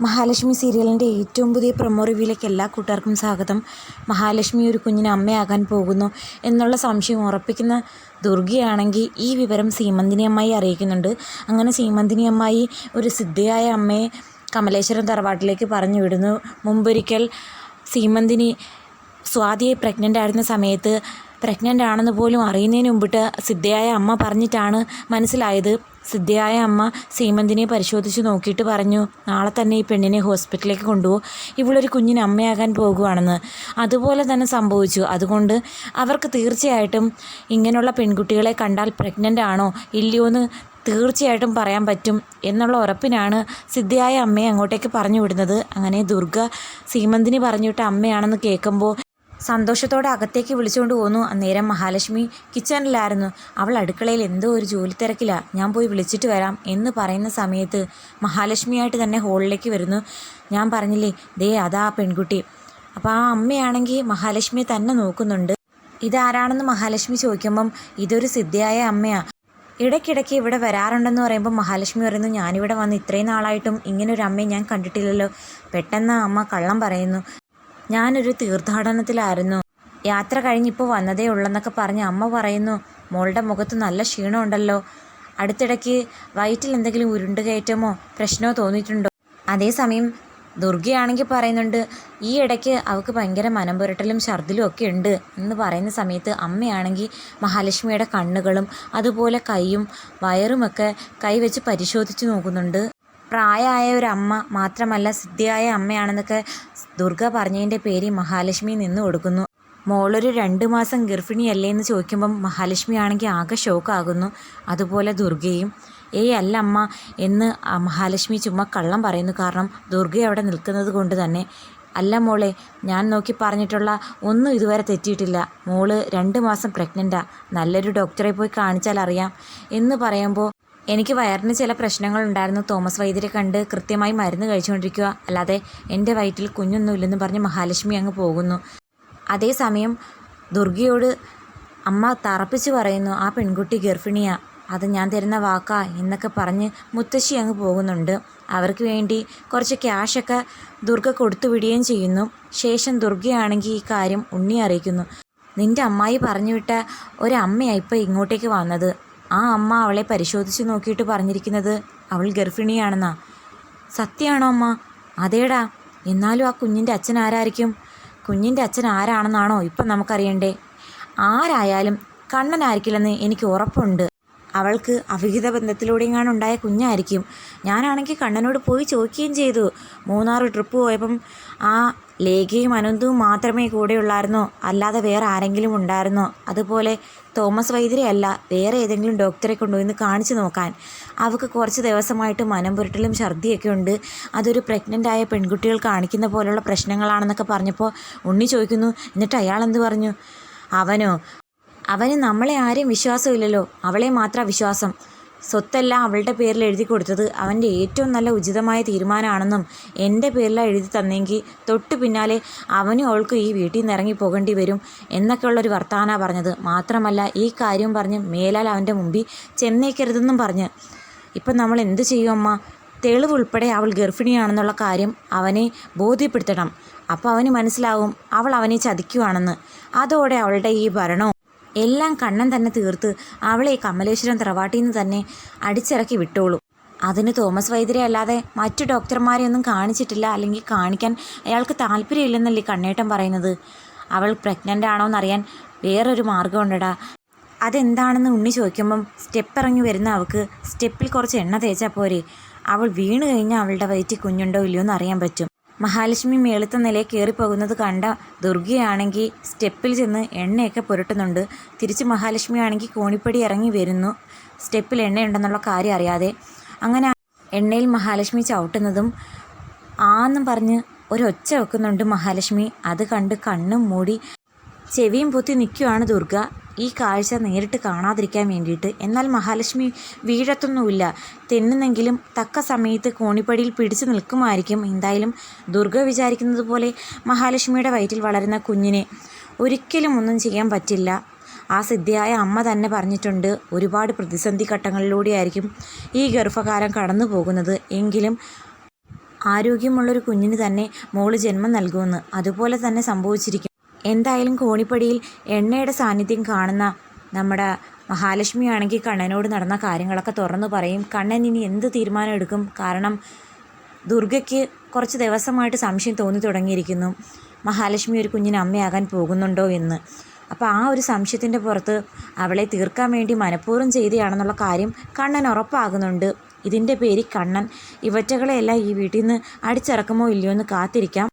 മഹാലക്ഷ്മി സീരിയലിൻ്റെ ഏറ്റവും പുതിയ പ്രൊമോ റിവ്യൂയിലേക്ക് എല്ലാ കൂട്ടുകാർക്കും സ്വാഗതം. മഹാലക്ഷ്മി ഒരു കുഞ്ഞിന് അമ്മയാകാൻ പോകുന്നു എന്നുള്ള സംശയം ഉറപ്പിക്കുന്ന ദുർഗയാണെങ്കിൽ ഈ വിവരം സീമന്തിനി അമ്മായി അറിയിക്കുന്നുണ്ട്. അങ്ങനെ സീമന്തിനി അമ്മായി ഒരു സിദ്ധയായ അമ്മയെ കമലേശ്വരം തറവാട്ടിലേക്ക് പറഞ്ഞു വിടുന്നു. മുമ്പൊരിക്കൽ സീമന്തിനി സ്വാതിയെ പ്രഗ്നൻ്റ് ആയിരുന്ന സമയത്ത് പ്രഗ്നൻ്റ് ആണെന്ന് പോലും അറിയുന്നതിന് മുമ്പിട്ട് സിദ്ധയായ അമ്മ പറഞ്ഞിട്ടാണ് മനസ്സിലായത്. സിദ്ധയായ അമ്മ സീമന്തിനെ പരിശോധിച്ച് നോക്കിയിട്ട് പറഞ്ഞു, നാളെ തന്നെ ഈ പെണ്ണിനെ ഹോസ്പിറ്റലിലേക്ക് കൊണ്ടുപോകും, ഇവളൊരു കുഞ്ഞിന് അമ്മയാകാൻ പോകുകയാണെന്ന്. അതുപോലെ തന്നെ സംഭവിച്ചു. അതുകൊണ്ട് അവർക്ക് തീർച്ചയായിട്ടും ഇങ്ങനെയുള്ള പെൺകുട്ടികളെ കണ്ടാൽ പ്രഗ്നൻ്റ് ആണോ ഇല്ലയോ എന്ന് തീർച്ചയായിട്ടും പറയാൻ പറ്റും എന്നുള്ള ഉറപ്പിനാണ് സിദ്ധയായ അമ്മയെ അങ്ങോട്ടേക്ക് പറഞ്ഞു വിടുന്നത്. അങ്ങനെ ദുർഗ സീമന്തിനി പറഞ്ഞിട്ട് അമ്മയാണെന്ന് കേൾക്കുമ്പോൾ സന്തോഷത്തോടെ അകത്തേക്ക് വിളിച്ചുകൊണ്ട് പോന്നു. അന്നേരം മഹാലക്ഷ്മി കിച്ചണിലായിരുന്നു. അവൾ അടുക്കളയിൽ എന്തോ ഒരു ജോലി തിരക്കിലാണ്, ഞാൻ പോയി വിളിച്ചിട്ട് വരാം എന്ന് പറയുന്ന സമയത്ത് മഹാലക്ഷ്മിയായിട്ട് തന്നെ ഹോളിലേക്ക് വരുന്നു. ഞാൻ പറഞ്ഞില്ലേ, ദേ അതാ പെൺകുട്ടി. അപ്പോൾ ആ അമ്മയാണെങ്കിൽ മഹാലക്ഷ്മിയെ തന്നെ നോക്കുന്നുണ്ട്. ഇതാരാണെന്ന് മഹാലക്ഷ്മി ചോദിക്കുമ്പം ഇതൊരു സിദ്ധയായ അമ്മയാണ്, ഇടയ്ക്കിടയ്ക്ക് ഇവിടെ വരാറുണ്ടെന്ന് പറയുമ്പോൾ മഹാലക്ഷ്മി പറയുന്നു, ഞാനിവിടെ വന്ന് ഇത്രയും നാളായിട്ടും ഇങ്ങനൊരു അമ്മയെ ഞാൻ കണ്ടിട്ടില്ലല്ലോ. പെട്ടെന്ന് അമ്മ കള്ളം പറയുന്നു, ഞാനൊരു തീർത്ഥാടനത്തിലായിരുന്നു, യാത്ര കഴിഞ്ഞിപ്പോൾ വന്നതേ ഉള്ളെന്നൊക്കെ പറഞ്ഞ് അമ്മ പറയുന്നു. മോളുടെ മുഖത്ത് നല്ല ക്ഷീണമുണ്ടല്ലോ, അടുത്തിടയ്ക്ക് വയറ്റിൽ എന്തെങ്കിലും ഉരുണ്ടുകയറ്റമോ പ്രശ്നമോ തോന്നിയിട്ടുണ്ടോ? അതേസമയം ദുർഗയാണെങ്കിൽ പറയുന്നുണ്ട്, ഈ ഇടയ്ക്ക് അവൾക്ക് ഭയങ്കര മനം പുരട്ടലും ഛർദിലും ഒക്കെ ഉണ്ട് എന്ന് പറയുന്ന സമയത്ത് അമ്മയാണെങ്കിൽ മഹാലക്ഷ്മിയുടെ കണ്ണുകളും അതുപോലെ കൈയും വയറുമൊക്കെ കൈവച്ച് പരിശോധിച്ച് നോക്കുന്നുണ്ട്. പ്രായമായ ഒരു അമ്മ മാത്രമല്ല സിദ്ധയായ അമ്മയാണെന്നൊക്കെ ദുർഗ പറഞ്ഞതിൻ്റെ പേര് മഹാലക്ഷ്മി നിന്ന് കൊടുക്കുന്നു. മോളൊരു 2 മാസം ഗർഭിണിയല്ലേ എന്ന് ചോദിക്കുമ്പം മഹാലക്ഷ്മി ആണെങ്കിൽ ആകെ ഷോക്കാകുന്നു. അതുപോലെ ദുർഗയും അല്ല അമ്മ എന്ന് മഹാലക്ഷ്മി ചുമ്മാ കള്ളം പറയുന്നു. കാരണം ദുർഗ അവിടെ നിൽക്കുന്നത് കൊണ്ട് തന്നെ. അല്ല മോളെ, ഞാൻ നോക്കി പറഞ്ഞിട്ടുള്ള ഒന്നും ഇതുവരെ തെറ്റിയിട്ടില്ല, മോള് 2 മാസം പ്രഗ്നൻ്റാ, നല്ലൊരു ഡോക്ടറെ പോയി കാണിച്ചാൽ അറിയാം എന്ന് പറയുമ്പോൾ എനിക്ക് വയറിന് ചില പ്രശ്നങ്ങളുണ്ടായിരുന്നു, തോമസ് വൈദ്യരെ കണ്ട് കൃത്യമായി മരുന്ന് കഴിച്ചുകൊണ്ടിരിക്കുക, അല്ലാതെ എൻ്റെ വയറ്റിൽ കുഞ്ഞൊന്നുമില്ലെന്ന് പറഞ്ഞ് മഹാലക്ഷ്മി അങ്ങ് പോകുന്നു. അതേസമയം ദുർഗയോട് അമ്മ തറപ്പിച്ച് പറയുന്നു, ആ പെൺകുട്ടി ഗർഭിണിയാ, അത് ഞാൻ തരുന്ന വാക്കാ എന്നൊക്കെ പറഞ്ഞ് മുത്തശ്ശി അങ്ങ് പോകുന്നുണ്ട്. അവർക്ക് വേണ്ടി കുറച്ച് ക്യാഷൊക്കെ ദുർഗ കൊടുത്തു വിടുകയും ചെയ്യുന്നു. ശേഷം ദുർഗയാണെങ്കിൽ ഈ കാര്യം ഉണ്ണിയെ അറിയിക്കുന്നു. നിൻ്റെ അമ്മായി പറഞ്ഞു വിട്ട ഒരമ്മയാണ് ഇപ്പോൾ ഇങ്ങോട്ടേക്ക് വന്നത്, ആ അമ്മ അവളെ പരിശോധിച്ച് നോക്കിയിട്ട് പറഞ്ഞിരിക്കുന്നത് അവൾ ഗർഭിണിയാണെന്നാ. സത്യമാണോ അമ്മ? അതേടാ. എന്നാലും ആ കുഞ്ഞിൻ്റെ അച്ഛൻ ആരായിരിക്കും? കുഞ്ഞിൻ്റെ അച്ഛൻ ആരാണെന്നാണോ ഇപ്പം നമുക്കറിയണ്ടേ? ആരായാലും കണ്ണനായിരിക്കില്ലെന്ന് എനിക്ക് ഉറപ്പുണ്ട്. അവൾക്ക് അവിഹിത ബന്ധത്തിലൂടെയെങ്ങാനും ഉണ്ടായ കുഞ്ഞായിരിക്കും. ഞാനാണെങ്കിൽ കണ്ണനോട് പോയി ചോദിക്കുകയും ചെയ്തു, 3 ട്രിപ്പ് പോയപ്പം ആ ലേഖയും അനന്തവും മാത്രമേ കൂടെയുള്ളായിരുന്നോ, അല്ലാതെ വേറെ ആരെങ്കിലും ഉണ്ടായിരുന്നോ? അതുപോലെ തോമസ് വൈദ്യരെയല്ല, വേറെ ഏതെങ്കിലും ഡോക്ടറെ കൊണ്ടുപോയി കാണിച്ചു നോക്കാൻ. അവൾക്ക് കുറച്ച് ദിവസമായിട്ട് മനം പുരട്ടലും ഛർദിയൊക്കെ ഉണ്ട്, അതൊരു പ്രഗ്നൻ്റ് ആയ പെൺകുട്ടികൾ കാണിക്കുന്ന പോലുള്ള പ്രശ്നങ്ങളാണെന്നൊക്കെ പറഞ്ഞപ്പോൾ ഉണ്ണി ചോദിക്കുന്നു, എന്നിട്ട് അയാൾ എന്ത് പറഞ്ഞു? അവന് നമ്മളെ ആരെയും വിശ്വാസമില്ലല്ലോ, അവളെ മാത്രം വിശ്വാസം. സ്വത്തെല്ലാം അവളുടെ പേരിൽ എഴുതി കൊടുത്തത് അവൻ്റെ ഏറ്റവും നല്ല ഉചിതമായ തീരുമാനമാണെന്നും എൻ്റെ പേരിലാണ് എഴുതി തന്നെങ്കിൽ തൊട്ട് പിന്നാലെ അവനും അവൾക്കും ഈ വീട്ടിൽ നിന്ന് ഇറങ്ങി പോകേണ്ടി വരും എന്നൊക്കെയുള്ളൊരു വർത്തമാനമാണ് പറഞ്ഞത്. മാത്രമല്ല ഈ കാര്യം പറഞ്ഞ് മേലാൽ അവൻ്റെ മുമ്പിൽ ചെന്നേക്കരുതെന്നും പറഞ്ഞ്. ഇപ്പം നമ്മൾ എന്ത് ചെയ്യും അമ്മ? തെളിവ് ഉൾപ്പെടെ അവൾ ഗർഭിണിയാണെന്നുള്ള കാര്യം അവനെ ബോധ്യപ്പെടുത്തണം. അപ്പോൾ അവന് മനസ്സിലാവും അവൾ അവനെ ചതിക്കുകയാണെന്ന്. അതോടെ അവളുടെ ഈ ഭരണവും എല്ലാം കണ്ണൻ തന്നെ തീർത്ത് അവളെ കമലേശ്വരം തറവാട്ടിൽ നിന്ന് തന്നെ അടിച്ചിറക്കി വിട്ടോളൂ. അതിന് തോമസ് വൈദ്യരെ അല്ലാതെ മറ്റു ഡോക്ടർമാരെയൊന്നും കാണിച്ചിട്ടില്ല, അല്ലെങ്കിൽ കാണിക്കാൻ അയാൾക്ക് താല്പര്യമില്ലെന്നല്ലേ കണ്ണേട്ടൻ പറയുന്നത്. അവൾ പ്രഗ്നൻ്റ് ആണോ എന്നറിയാൻ വേറൊരു മാർഗമുണ്ടടാ. അതെന്താണെന്ന് ഉണ്ണി ചോദിക്കുമ്പം സ്റ്റെപ്പ് ഇറങ്ങി വരുന്ന അവൾക്ക് സ്റ്റെപ്പിൽ കുറച്ച് എണ്ണ തേച്ചാൽ പോരെ, അവൾ വീണ് കഴിഞ്ഞാൽ അവളുടെ വയറ്റിൽ കുഞ്ഞുണ്ടോ ഇല്ലയോ എന്ന് അറിയാൻ പറ്റും. മഹാലക്ഷ്മി മേളത്തെ നിലയിൽ കയറിപ്പോകുന്നത് കണ്ട ദുർഗയാണെങ്കിൽ സ്റ്റെപ്പിൽ ചെന്ന് എണ്ണയൊക്കെ പുരട്ടുന്നുണ്ട്. തിരിച്ച് മഹാലക്ഷ്മി ആണെങ്കിൽ കോണിപ്പടി ഇറങ്ങി വരുന്നു, സ്റ്റെപ്പിൽ എണ്ണയുണ്ടെന്നുള്ള കാര്യം അറിയാതെ. അങ്ങനെ എണ്ണയിൽ മഹാലക്ഷ്മി ചവിട്ടുന്നതും ആന്നും പറഞ്ഞ് ഒരൊച്ച വെക്കുന്നുണ്ട് മഹാലക്ഷ്മി. അത് കണ്ട് കണ്ണും മൂടി ചെവിയും പൊത്തി നിൽക്കുകയാണ് ദുർഗ, ഈ കാഴ്ച നേരിട്ട് കാണാതിരിക്കാൻ വേണ്ടിയിട്ട്. എന്നാൽ മഹാലക്ഷ്മി വീഴത്തൊന്നുമില്ല, തെന്നുന്നെങ്കിലും തക്ക സമയത്ത് കോണിപ്പടിയിൽ പിടിച്ചു നിൽക്കുമായിരിക്കും. എന്തായാലും ദുർഗ വിചാരിക്കുന്നത് പോലെ മഹാലക്ഷ്മിയുടെ വയറ്റിൽ വളരുന്ന കുഞ്ഞിനെ ഒരിക്കലും ഒന്നും ചെയ്യാൻ പറ്റില്ല. ആ സിദ്ധയായ അമ്മ തന്നെ പറഞ്ഞിട്ടുണ്ട്, ഒരുപാട് പ്രതിസന്ധി ഘട്ടങ്ങളിലൂടെയായിരിക്കും ഈ ഗർഭകാലം കടന്നു പോകുന്നത്. എങ്കിലും ആരോഗ്യമുള്ളൊരു കുഞ്ഞിന് തന്നെ മോള് ജന്മം നൽകുമെന്ന് അതുപോലെ തന്നെ സംഭവിച്ചിരിക്കും. എന്തായാലും കോണിപ്പടിയിൽ എണ്ണയുടെ സാന്നിധ്യം കാണുന്ന നമ്മുടെ മഹാലക്ഷ്മിയാണെങ്കിൽ കണ്ണനോട് നടന്ന കാര്യങ്ങളൊക്കെ തുറന്നു പറയും. കണ്ണൻ ഇനി എന്ത് തീരുമാനം എടുക്കും? കാരണം ദുർഗയ്ക്ക് കുറച്ച് ദിവസമായിട്ട് സംശയം തോന്നി തുടങ്ങിയിരിക്കുന്നു, മഹാലക്ഷ്മി ഒരു കുഞ്ഞിന് അമ്മയാകാൻ പോകുന്നുണ്ടോ എന്ന്. അപ്പോൾ ആ ഒരു സംശയത്തിൻ്റെ പുറത്ത് അവളെ തീർക്കാൻ വേണ്ടി മനഃപൂർവ്വം ചെയ്തതാണെന്നുള്ള കാര്യം കണ്ണൻ ഉറപ്പാകുന്നുണ്ട്. ഇതിൻ്റെ പേര് കണ്ണൻ ഇവറ്റകളെയെല്ലാം ഈ വീട്ടിൽ നിന്ന് അടിച്ചിറക്കുമോ ഇല്ലയോ എന്ന് കാത്തിരിക്കാം.